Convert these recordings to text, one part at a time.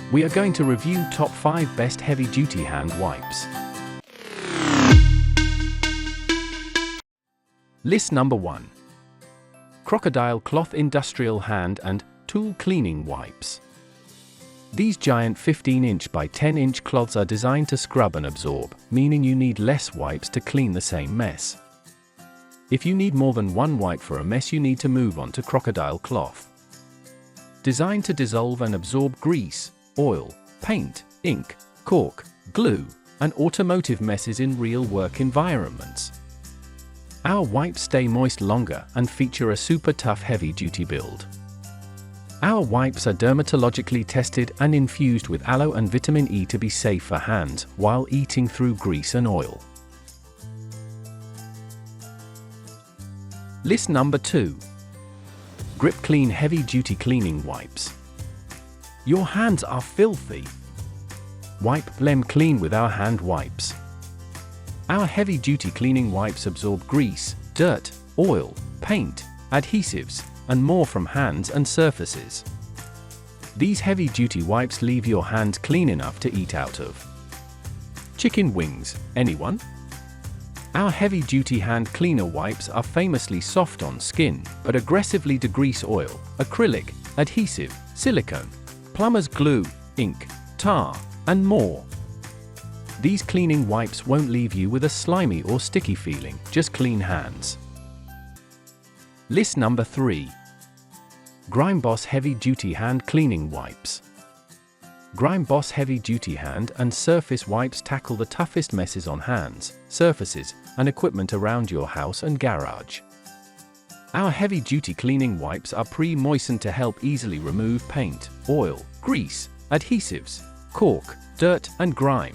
We are going to review top 5 best heavy-duty hand wipes. List number 1. Crocodile Cloth Industrial Hand and Tool Cleaning Wipes. These giant 15-inch by 10-inch cloths are designed to scrub and absorb, meaning you need less wipes to clean the same mess. If you need more than one wipe for a mess, you need to move on to Crocodile Cloth. Designed to dissolve and absorb grease, oil, paint, ink, cork, glue, and automotive messes in real work environments. Our wipes stay moist longer and feature a super tough heavy-duty build. Our wipes are dermatologically tested and infused with aloe and vitamin E to be safe for hands while eating through grease and oil. List number 2. Grip Clean Heavy-Duty Cleaning Wipes. Your hands are filthy. Wipe them clean with our hand wipes. Our heavy-duty cleaning wipes absorb grease, dirt, oil, paint, adhesives, and more from hands and surfaces. These heavy-duty wipes leave your hands clean enough to eat out of. Chicken wings, anyone? Our heavy-duty hand cleaner wipes are famously soft on skin, but aggressively degrease oil, acrylic, adhesive, silicone, plumber's glue, ink, tar, and more. These cleaning wipes won't leave you with a slimy or sticky feeling, just clean hands. List number 3. Grime Boss Heavy Duty Hand Cleaning Wipes. Grime Boss Heavy Duty Hand and Surface Wipes tackle the toughest messes on hands, surfaces, and equipment around your house and garage. Our heavy-duty cleaning wipes are pre-moistened to help easily remove paint, oil, grease, adhesives, cork, dirt, and grime.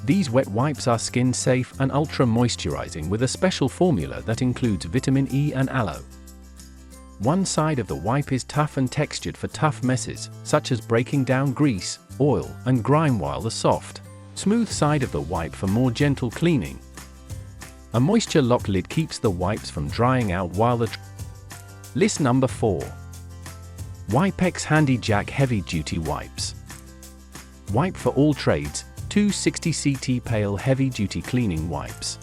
These wet wipes are skin-safe and ultra-moisturizing with a special formula that includes vitamin E and aloe. One side of the wipe is tough and textured for tough messes, such as breaking down grease, oil, and grime, while the soft, smooth side of the wipe for more gentle cleaning. A moisture lock lid keeps the wipes from drying out while the List number 4. Wipex Handy Jack Heavy Duty Wipes. Wipe for all trades, 260 CT Pale Heavy Duty Cleaning Wipes.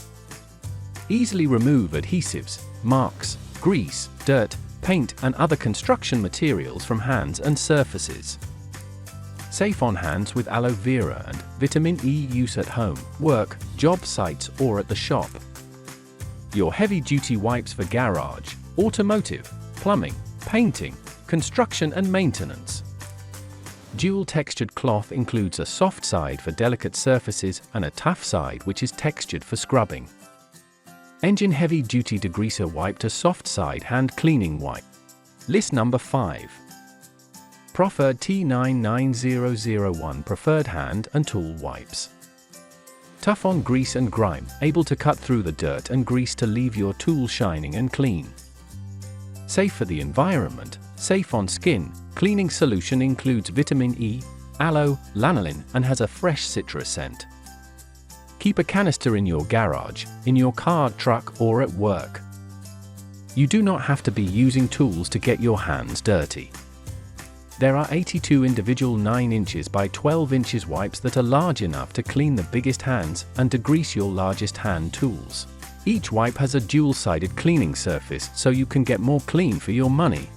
Easily remove adhesives, marks, grease, dirt, paint, and other construction materials from hands and surfaces. Safe on hands with aloe vera and vitamin E. Use at home, work, job sites, or at the shop. Your heavy-duty wipes for garage, automotive, plumbing, painting, construction, and maintenance. Dual-textured cloth includes a soft side for delicate surfaces and a tough side which is textured for scrubbing. Engine Heavy-Duty Degreaser Wipe to Soft Side Hand Cleaning Wipe. List number 5. Proffered T99001 Preferred Hand and Tool Wipes. Tough on grease and grime, able to cut through the dirt and grease to leave your tool shining and clean. Safe for the environment, safe on skin, cleaning solution includes vitamin E, aloe, lanolin, and has a fresh citrus scent. Keep a canister in your garage, in your car, truck, or at work. You do not have to be using tools to get your hands dirty. There are 82 individual 9 inches by 12 inches wipes that are large enough to clean the biggest hands and degrease your largest hand tools. Each wipe has a dual-sided cleaning surface so you can get more clean for your money.